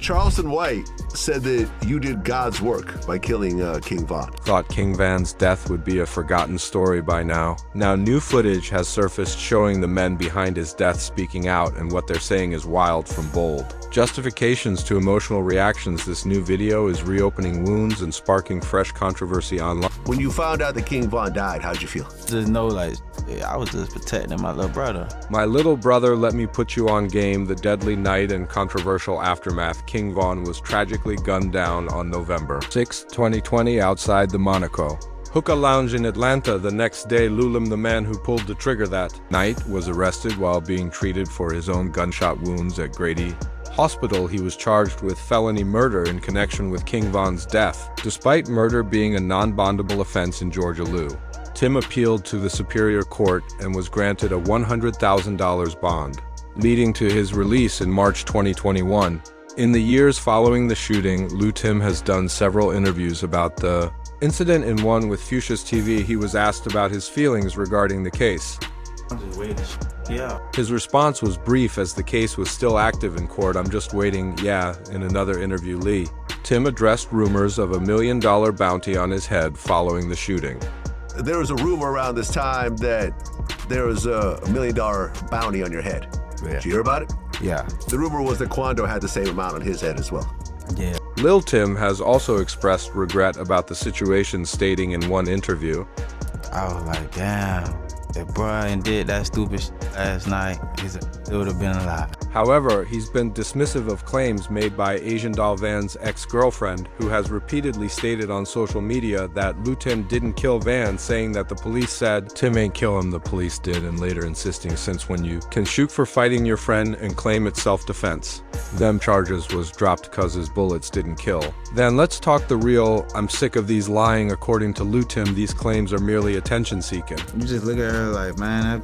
Charleston White said that you did God's work by killing KingVon. Thought KingVon's death would be a forgotten story by now. Now new footage has surfaced showing the men behind his death speaking out, and what they're saying is wild from bold. Justifications to emotional reactions, this new video is reopening wounds and sparking fresh controversy online. When you found out that KingVon died, how'd you feel? Just know, like, I was just protecting my little brother. My little brother, let me put you on game. The deadly night and controversial aftermath. KingVon was tragically gunned down on November 6, 2020 outside the Monaco Hookah Lounge in Atlanta. The next day, Lulim, the man who pulled the trigger that night, was arrested while being treated for his own gunshot wounds at Grady Hospital. He was charged with felony murder in connection with KingVon's death, despite murder being a non-bondable offense in Georgia. Tim appealed to the Superior Court and was granted a $100,000 bond, leading to his release in March 2021. In the years following the shooting, Tim has done several interviews about the incident. In one with Fuchsia's TV, he was asked about his feelings regarding the case. I'm just waiting. Yeah. His response was brief as the case was still active in court. I'm just waiting, yeah. In another interview, Tim addressed rumors of $1 million bounty on his head following the shooting. There was a rumor around this time that there was a $1 million bounty on your head. Yeah. Did you hear about it? Yeah. The rumor was that Quando had the same amount on his head as well. Yeah. Lil Tim has also expressed regret about the situation, stating in one interview, I was like, damn, if Brian did that stupid shit last night, it would have been alive. However, he's been dismissive of claims made by Asian Doll Van's ex-girlfriend, who has repeatedly stated on social media that Tim didn't kill Van, saying that the police said Tim ain't kill him, the police did, and later insisting since when you can shoot for fighting your friend and claim it's self-defense, them charges was dropped cause his bullets didn't kill. Then let's talk the real. I'm sick of these lying. According to Tim, these claims are merely attention-seeking. You just look at her like, man,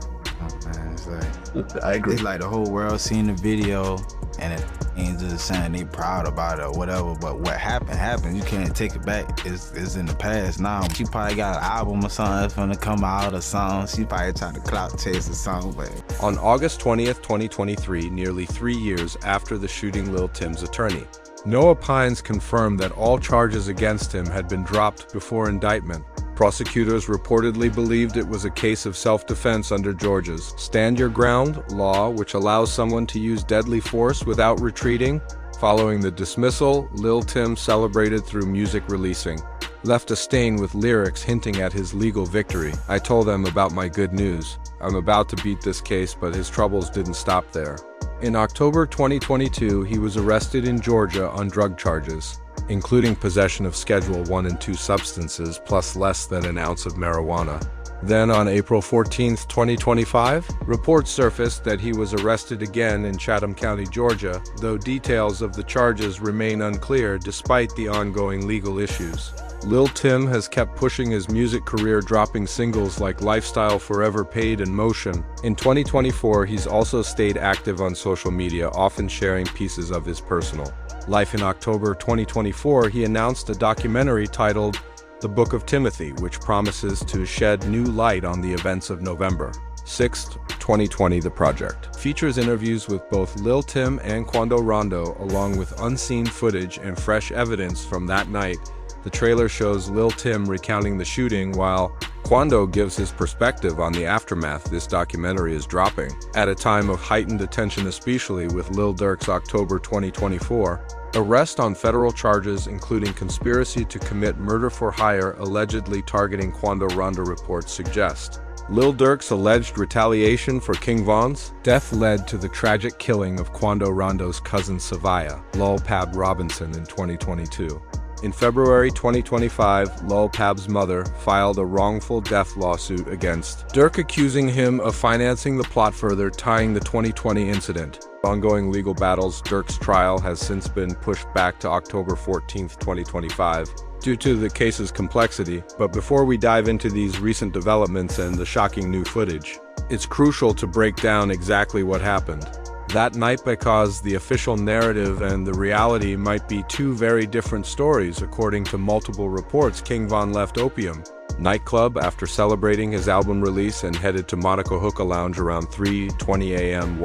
it's like, I agree. It's like the whole world seen the video and it ain't just saying they proud about it or whatever, but what happened. You can't take it back. It's in the past now. She probably got an album or something that's gonna come out or something. She probably trying to clout chase or something, but... On August 20th, 2023, nearly 3 years after the shooting, Lil Tim's attorney, Noah Pines, confirmed that all charges against him had been dropped before indictment. Prosecutors reportedly believed it was a case of self-defense under Georgia's Stand Your Ground law, which allows someone to use deadly force without retreating. Following the dismissal, Lil Tim celebrated through music releasing, left a stain with lyrics hinting at his legal victory. I told them about my good news. I'm about to beat this case, but his troubles didn't stop there. In October 2022, he was arrested in Georgia on drug charges, including possession of Schedule 1 and 2 substances plus less than an ounce of marijuana. Then on April 14, 2025, reports surfaced that he was arrested again in Chatham County, Georgia, though details of the charges remain unclear despite the ongoing legal issues. Lil Tim has kept pushing his music career, dropping singles like Lifestyle, Forever, Paid, and Motion. In 2024, he's also stayed active on social media, often sharing pieces of his personal life. In October 2024, he announced a documentary titled The Book of Timothy, which promises to shed new light on the events of November 6, 2020. The project features interviews with both Lil Tim and Quando Rondo, along with unseen footage and fresh evidence from that night. The trailer shows Lil Tim recounting the shooting while Quando gives his perspective on the aftermath. This documentary is dropping at a time of heightened attention, especially with Lil Durk's October 2024 arrest on federal charges, including conspiracy to commit murder for hire, allegedly targeting Quando Rondo. Reports suggest Lil Durk's alleged retaliation for KingVon's death led to the tragic killing of Quando Rondo's cousin Savia, Lil Pab Robinson, in 2022. In February 2025, Lil Pab's mother filed a wrongful death lawsuit against Durk, accusing him of financing the plot, further tying the 2020 incident. Ongoing legal battles. Durk's trial has since been pushed back to October 14, 2025, due to the case's complexity. But before we dive into these recent developments and the shocking new footage, it's crucial to break down exactly what happened that night, because the official narrative and the reality might be two very different stories. According to multiple reports, KingVon left Opium nightclub after celebrating his album release and headed to Monaco Hookah Lounge around 3:20 a.m.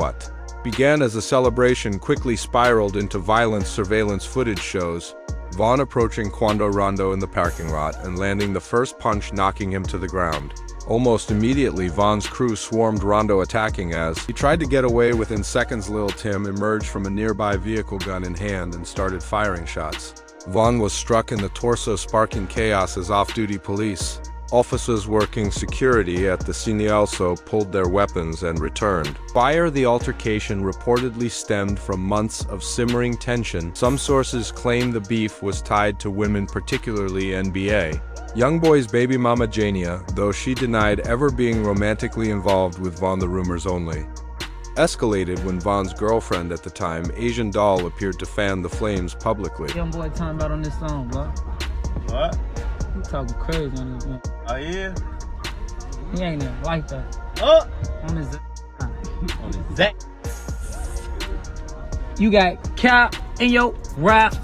began as a celebration quickly spiraled into violent surveillance footage shows Von approaching Quando Rondo in the parking lot and landing the first punch, knocking him to the ground. Almost immediately, Von's crew swarmed Rondo, attacking as he tried to get away. Within seconds, Lil Tim emerged from a nearby vehicle, gun in hand, and started firing shots. Von was struck in the torso, sparking chaos as off-duty police officers working security at the scene also pulled their weapons and returned. The altercation reportedly stemmed from months of simmering tension. Some sources claim the beef was tied to women, particularly NBA. Youngboy's baby mama Jania, though she denied ever being romantically involved with Von. The rumors only escalated when Von's girlfriend at the time, Asian Doll, appeared to fan the flames publicly. Youngboy talking about on this song, bro. What? You talking crazy on this one. Oh yeah? He ain't even like that. Oh! On his On his Zach. You got cap in your raps.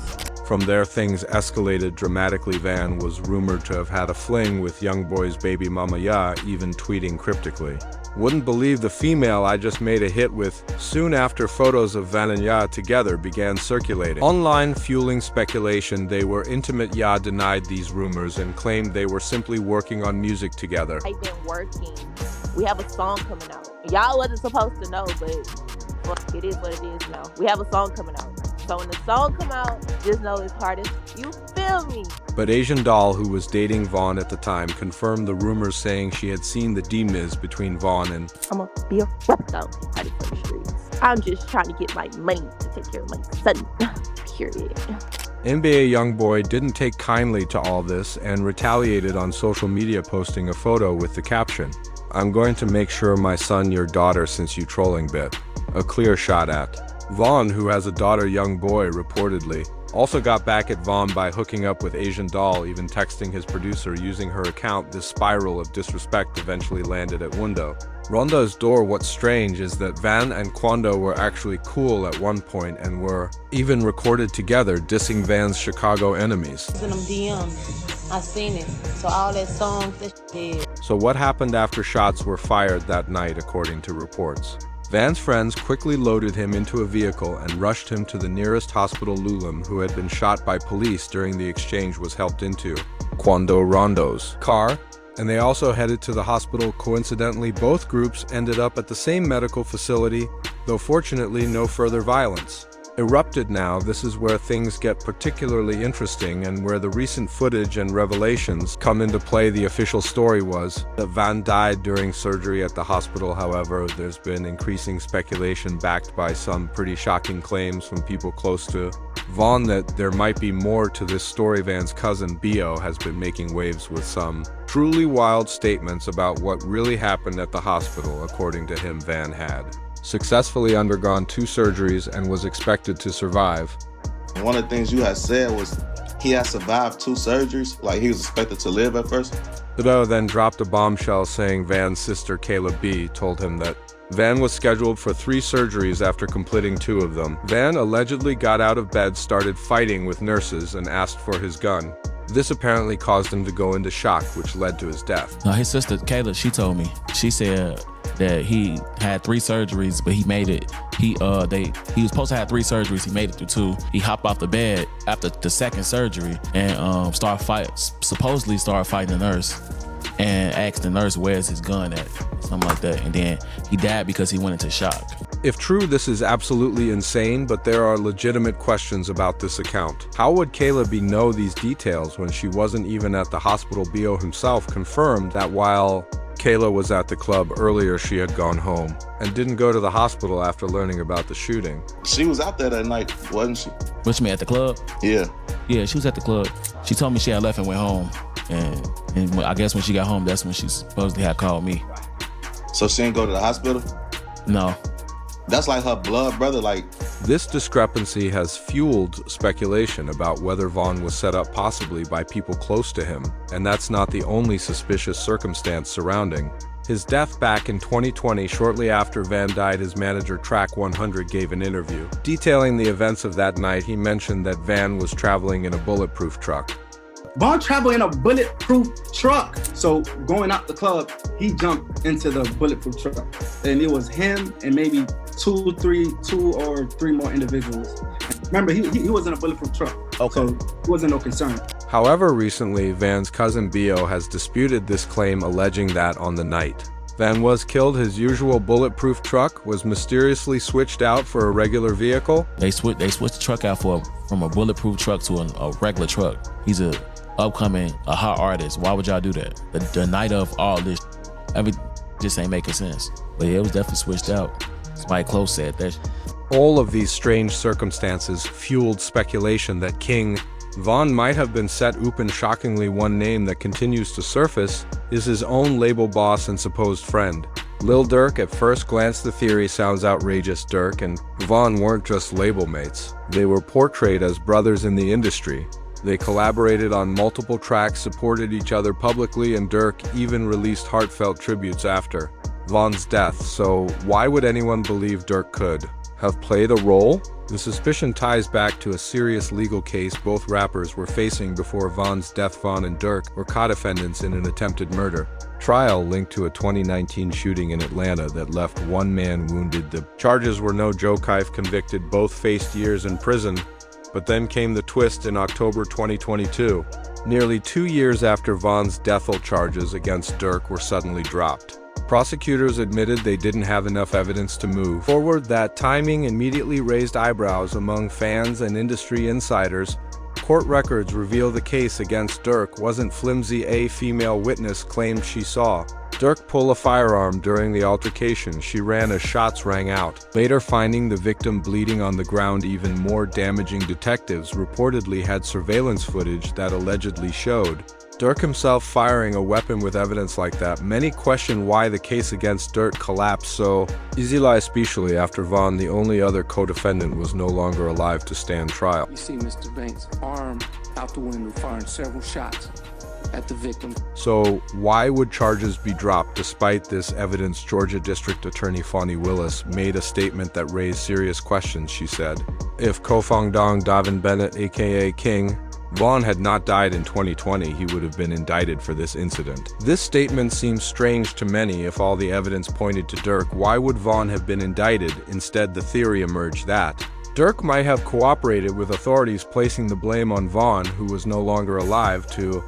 From there, things escalated dramatically. Van was rumored to have had a fling with Youngboy's baby mama Ya, even tweeting cryptically, "Wouldn't believe the female I just made a hit with." Soon after, photos of Van and Ya together began circulating online, fueling speculation they were intimate. Ya denied these rumors and claimed they were simply working on music together. I've been working. We have a song coming out. Y'all wasn't supposed to know, but it is what it is now. We have a song coming out. So when the song come out, just know it's hardest. You feel me? But Asian Doll, who was dating Von at the time, confirmed the rumors, saying she had seen the D-Miz between Von and I'ma be a rep though. Hardest for the streets. I'm just trying to get my money to take care of my son. Period. NBA Youngboy didn't take kindly to all this and retaliated on social media, posting a photo with the caption, "I'm going to make sure my son your daughter since you trolling bit." A clear shot at Von, who has a daughter. Youngboy reportedly also got back at Von by hooking up with Asian Doll, even texting his producer using her account. This spiral of disrespect eventually landed at Rondo's door. What's strange is that Van and Quando were actually cool at one point and were even recorded together dissing Van's Chicago enemies. In them DMs, I seen it. So all that songs, that shit. So what happened after shots were fired that night, according to reports? Van's friends quickly loaded him into a vehicle and rushed him to the nearest hospital. Lulam, who had been shot by police during the exchange, was helped into Quando Rondo's car, and they also headed to the hospital. Coincidentally, both groups ended up at the same medical facility, though fortunately no further violence erupted. Now, this is where things get particularly interesting and where the recent footage and revelations come into play. The official story was that Van died during surgery at the hospital. However, there's been increasing speculation backed by some pretty shocking claims from people close to Von that there might be more to this story. Van's cousin Bio has been making waves with some truly wild statements about what really happened at the hospital. According to him, Van had successfully undergone 2 surgeries and was expected to survive. One of the things you had said was he had survived 2 surgeries, like he was expected to live at first. Trudeau then dropped a bombshell, saying Van's sister Kayla B told him that Van was scheduled for 3 surgeries after completing 2 of them. Van allegedly got out of bed, started fighting with nurses, and asked for his gun. This apparently caused him to go into shock, which led to his death. No, his sister Kayla, she told me. She said that he had 3 surgeries, but he made it. He was supposed to have 3 surgeries. He made it through 2. He hopped off the bed after the second surgery and supposedly started fighting the nurse and asked the nurse where's his gun at, something like that. And then he died because he went into shock. If true, this is absolutely insane, but there are legitimate questions about this account. How would Kayla B know these details when she wasn't even at the hospital? Bio himself confirmed that while Kayla was at the club earlier, she had gone home and didn't go to the hospital after learning about the shooting. She was out there that night, wasn't she? Which me at the club? Yeah. Yeah, she was at the club. She told me she had left and went home. And I guess when she got home, that's when she supposedly had called me. So she didn't go to the hospital? No. That's like her blood brother, like. This discrepancy has fueled speculation about whether Von was set up possibly by people close to him, and that's not the only suspicious circumstance surrounding his death. Back in 2020, shortly after Van died, his manager Track 100 gave an interview detailing the events of that night. He mentioned that Van was traveling in a bulletproof truck. Von traveled in a bulletproof truck. So going out the club, he jumped into the bulletproof truck. And it was him and maybe two or three more individuals. Remember, he was in a bulletproof truck, Okay. so it wasn't no concern. However, recently, Van's cousin Bio has disputed this claim, alleging that on the night Van was killed, his usual bulletproof truck was mysteriously switched out for a regular vehicle. They switched the truck out from a bulletproof truck to a regular truck. He's a hot artist. Why would y'all do that? The night of all this, just ain't making sense. But yeah, it was definitely switched out. Somebody close said that. All of these strange circumstances fueled speculation that KingVon might have been set open. Shockingly, one name that continues to surface is his own label boss and supposed friend, Lil Durk. At first glance, the theory sounds outrageous. Durk and Von weren't just label mates. They were portrayed as brothers in the industry. They collaborated on multiple tracks, supported each other publicly, and Durk even released heartfelt tributes after Von's death. So why would anyone believe Durk could have played a role? The suspicion ties back to a serious legal case both rappers were facing before Von's death. Von and Durk were co-defendants in an attempted murder trial linked to a 2019 shooting in Atlanta that left one man wounded. The charges were no joke. Convicted, both faced years in prison. But then came the twist in October 2022. Nearly 2 years after Von's death, all charges against Durk were suddenly dropped. Prosecutors admitted they didn't have enough evidence to move forward. That timing immediately raised eyebrows among fans and industry insiders. Court records reveal the case against Durk wasn't flimsy. A female witness claimed she saw Durk pull a firearm during the altercation. She ran as shots rang out, later finding the victim bleeding on the ground. Even more damaging, detectives reportedly had surveillance footage that allegedly showed Durk himself firing a weapon. With evidence like that, many question why the case against Durk collapsed so easily, especially after Von, the only other co-defendant, was no longer alive to stand trial. You see Mr. Banks' arm out the window firing several shots at the victim. So why would charges be dropped despite this evidence? Georgia District Attorney Fonnie Willis made a statement that raised serious questions. She said, if Kofong Dong Davin Bennett, aka KingVon, had not died in 2020, he would have been indicted for this incident. This statement seems strange to many. If all the evidence pointed to Durk, why would Von have been indicted? Instead, the theory emerged that Durk might have cooperated with authorities, placing the blame on Von, who was no longer alive, to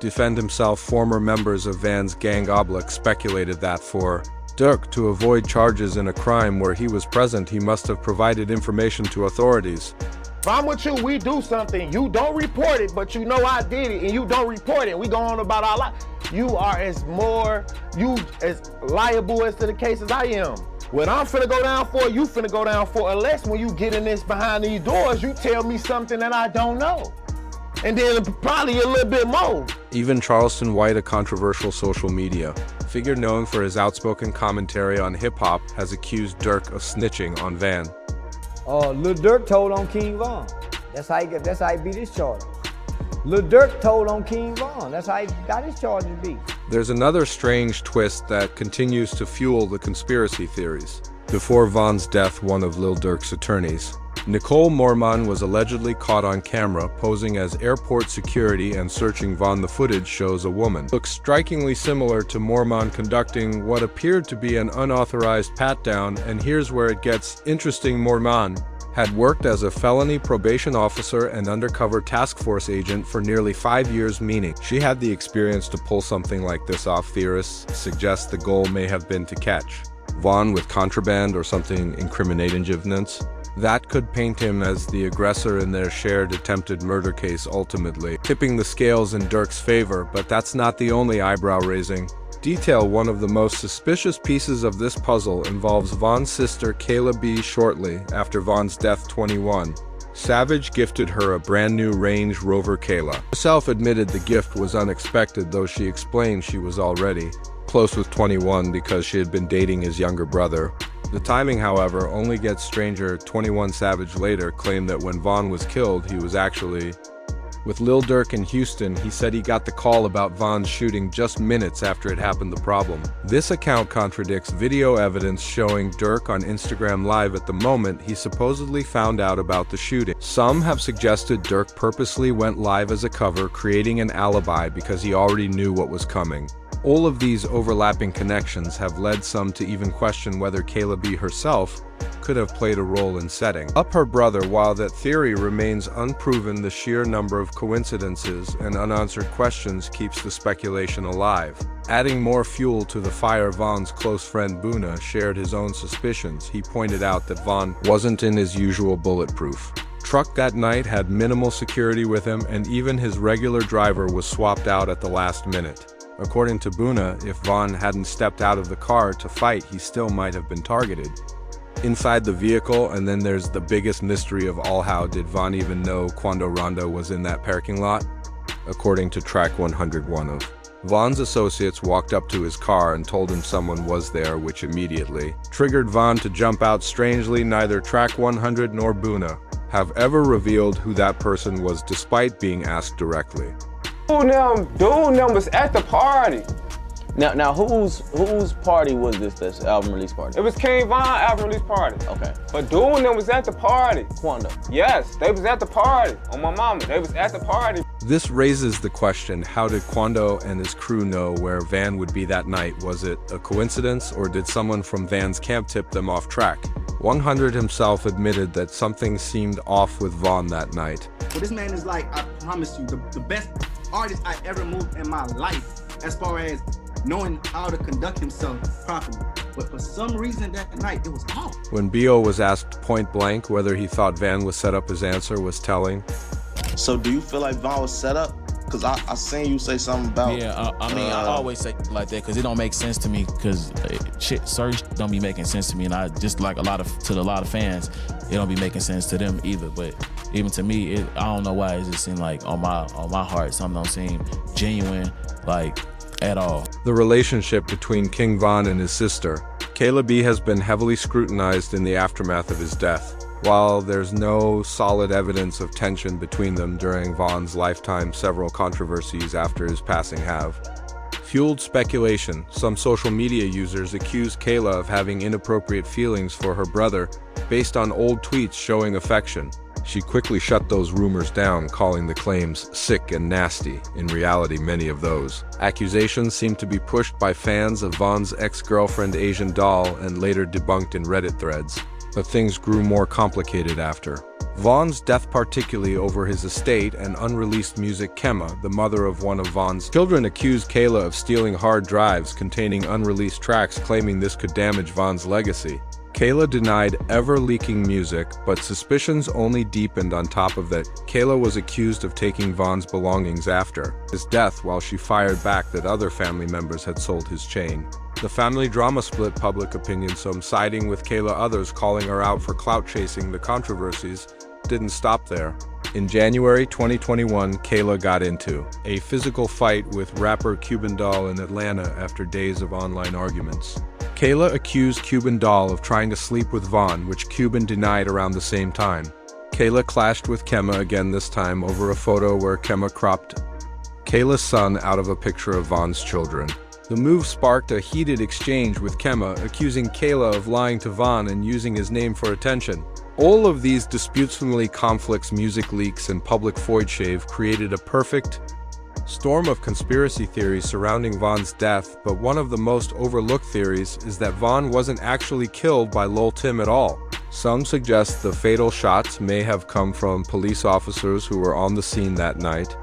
defend himself. Former members of Van's gang Oblique speculated that for Durk to avoid charges in a crime where he was present, he must have provided information to authorities. If I'm with you, we do something, you don't report it, but you know I did it, and you don't report it, we go on about our life. You are as liable as to the case as I am. What I'm finna go down for, you finna go down for, unless when you get in this behind these doors, you tell me something that I don't know. And then probably a little bit more. Even Charleston White, a controversial social media figure known for his outspoken commentary on hip-hop, has accused Durk of snitching on Van. Lil Durk told on KingVon. That's how he beat his charge. Lil Durk told on KingVon. That's how he got his charges beat. There's another strange twist that continues to fuel the conspiracy theories. Before Von's death, one of Lil Durk's attorneys, Nicole Mormon, was allegedly caught on camera posing as airport security and searching Von. The footage shows a woman looks strikingly similar to Mormon conducting what appeared to be an unauthorized pat-down. And here's where it gets interesting. Mormon had worked as a felony probation officer and undercover task force agent for nearly 5 years, meaning she had the experience to pull something like this off. Theorists suggest the goal may have been to catch Von with contraband or something incriminating evidence that could paint him as the aggressor in their shared attempted murder case, ultimately tipping the scales in Durk's favor. But that's not the only eyebrow-raising detail. One of the most suspicious pieces of this puzzle involves Von's sister Kayla B. Shortly after Von's death, 21, Savage gifted her a brand new Range Rover. Kayla herself admitted the gift was unexpected, though she explained she was already close with 21 because she had been dating his younger brother. The timing, however, only gets stranger. 21 Savage later claimed that when Von was killed, he was actually with Lil Durk in Houston. He said he got the call about Von's shooting just minutes after it happened. The problem: this account contradicts video evidence showing Durk on Instagram Live at the moment he supposedly found out about the shooting. Some have suggested Durk purposely went live as a cover, creating an alibi because he already knew what was coming. All of these overlapping connections have led some to even question whether Kayla B herself could have played a role in setting up her brother. While that theory remains unproven, the sheer number of coincidences and unanswered questions keeps the speculation alive. Adding more fuel to the fire, Von's close friend Buna shared his own suspicions. He pointed out that Von wasn't in his usual bulletproof truck that night, had minimal security with him, and even his regular driver was swapped out at the last minute. According to Buna, if Von hadn't stepped out of the car to fight, he still might have been targeted inside the vehicle. And then there's the biggest mystery of all: how did Von even know Quando Rondo was in that parking lot? According to track 101 of Von's associates walked up to his car and told him someone was there, which immediately triggered Von to jump out. Strangely, neither track 100 nor Buna have ever revealed who that person was, despite being asked directly. Dude, them was at the party. Now, whose party was this album release party? It was KingVon album release party. Okay. But dude and them was at the party. Quando? Yes, they was at the party. On my mama, they was at the party. This raises the question, how did Quando and his crew know where Van would be that night? Was it a coincidence, or did someone from Van's camp tip them off track? 100 himself admitted that something seemed off with Von that night. Well, this man is like, I promise you, the best artist I ever moved in my life as far as knowing how to conduct himself properly. But for some reason that night, it was off. When B.O. was asked point blank whether he thought Van was set up, his answer was telling. So do you feel like Von was set up? Because I seen you say something about... Yeah, I mean, I always say like that because it don't make sense to me, because certain shit don't be making sense to me, and I just like a lot of fans, it don't be making sense to them either. But even to me, I don't know why it just seemed like on my heart, something don't seem genuine, like, at all. The relationship between KingVon and his sister, Kayla B, has been heavily scrutinized in the aftermath of his death. While there's no solid evidence of tension between them during Von's lifetime, several controversies after his passing have fueled speculation. Some social media users accuse Kayla of having inappropriate feelings for her brother based on old tweets showing affection. She quickly shut those rumors down, calling the claims sick and nasty. In reality, many of those accusations seem to be pushed by fans of Von's ex-girlfriend Asian Doll and later debunked in Reddit threads. But things grew more complicated after Von's death, particularly over his estate and unreleased music. Kemma, the mother of one of Von's children, accused Kayla of stealing hard drives containing unreleased tracks, claiming this could damage Von's legacy. Kayla denied ever leaking music, but suspicions only deepened. On top of that, Kayla was accused of taking Von's belongings after his death, while she fired back that other family members had sold his chain. The family drama split public opinion, some siding with Kayla, others calling her out for clout chasing. The controversies didn't stop there. In January 2021, Kayla got into a physical fight with rapper Cuban Doll in Atlanta after days of online arguments. Kayla accused Cuban Doll of trying to sleep with Von, which Cuban denied around the same time. Kayla clashed with Kemma again, this time over a photo where Kemma cropped Kayla's son out of a picture of Von's children. The move sparked a heated exchange, with Kemma accusing Kayla of lying to Von and using his name for attention. All of these disputes, family conflicts, music leaks, and public void shave created a perfect storm of conspiracy theories surrounding Von's death. But one of the most overlooked theories is that Von wasn't actually killed by Lil Tim at all. Some suggest the fatal shots may have come from police officers who were on the scene that night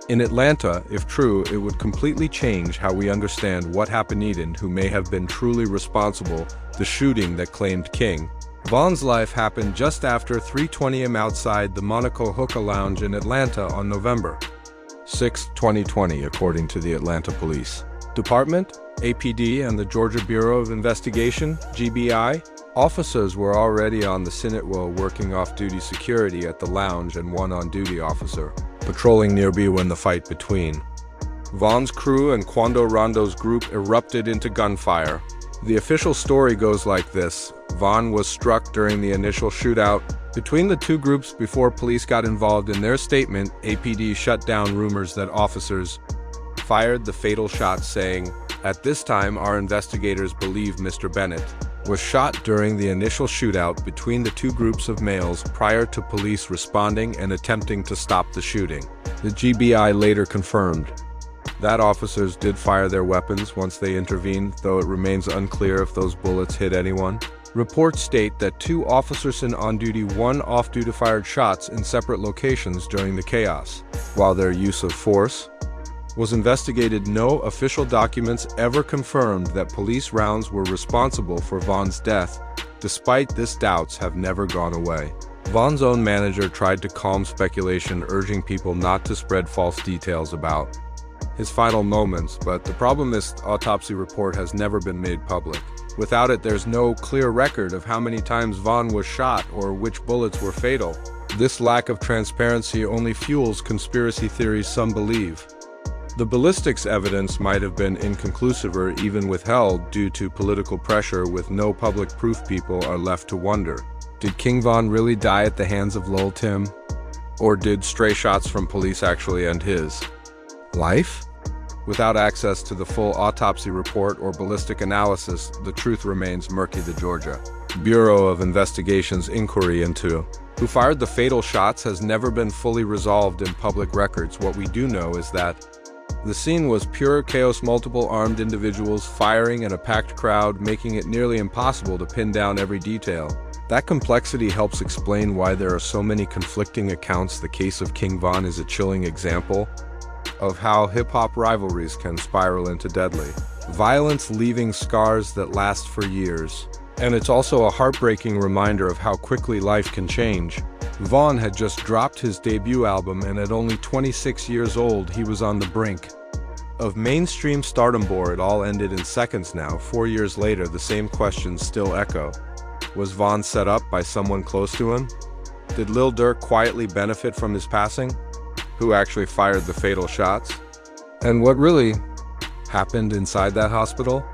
in Atlanta. If true, it would completely change how we understand what happened. Eden, who may have been truly responsible, the shooting that claimed King Von's life happened just after 3:20 am outside the Monaco Hookah Lounge in Atlanta on November 6, 2020, according to the Atlanta Police Department, APD, and the Georgia Bureau of Investigation, GBI. Officers were already on the scene while working off-duty security at the lounge, and one on-duty officer patrolling nearby when the fight between Von's crew and Quando Rondo's group erupted into gunfire. The official story goes like this: Von was struck during the initial shootout between the two groups before police got involved. In their statement, APD shut down rumors that officers fired the fatal shots, saying, "At this time, our investigators believe Mr. Bennett was shot during the initial shootout between the two groups of males prior to police responding and attempting to stop the shooting." The GBI later confirmed that officers did fire their weapons once they intervened, though it remains unclear if those bullets hit anyone. Reports state that 2 officers on duty, 1 off-duty fired shots in separate locations during the chaos. While their use of force was investigated, no official documents ever confirmed that police rounds were responsible for Von's death. Despite this, doubts have never gone away. Von's own manager tried to calm speculation, urging people not to spread false details about his final moments, but the problem is the autopsy report has never been made public. Without it, there's no clear record of how many times Von was shot or which bullets were fatal. This lack of transparency only fuels conspiracy theories some believe. The ballistics evidence might have been inconclusive or even withheld due to political pressure. With no public proof, people are left to wonder. Did KingVon really die at the hands of Lil Tim? Or did stray shots from police actually end his life? Without access to the full autopsy report or ballistic analysis, the truth remains murky. The Georgia Bureau of Investigation's inquiry into who fired the fatal shots has never been fully resolved in public records. What we do know is that the scene was pure chaos, multiple armed individuals firing in a packed crowd, making it nearly impossible to pin down every detail. That complexity helps explain why there are so many conflicting accounts. The case of KingVon is a chilling example of how hip-hop rivalries can spiral into deadly violence, leaving scars that last for years. And it's also a heartbreaking reminder of how quickly life can change. Von had just dropped his debut album, and at only 26 years old, he was on the brink of mainstream stardom. It all ended in seconds now. 4 years later, the same questions still echo. Was Von set up by someone close to him? Did Lil Durk quietly benefit from his passing? Who actually fired the fatal shots? And what really happened inside that hospital?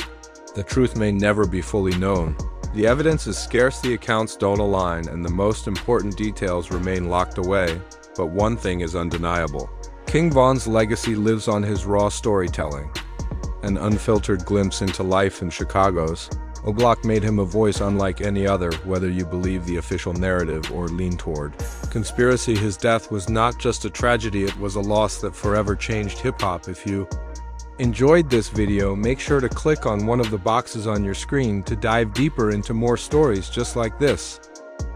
The truth may never be fully known. The evidence is scarce, the accounts don't align, and the most important details remain locked away. But one thing is undeniable. KingVon's legacy lives on his raw storytelling. An unfiltered glimpse into life in Chicago's O'Block made him a voice unlike any other, whether you believe the official narrative or lean toward conspiracy. His death was not just a tragedy, it was a loss that forever changed hip-hop. If you enjoyed this video, make sure to click on one of the boxes on your screen to dive deeper into more stories just like this.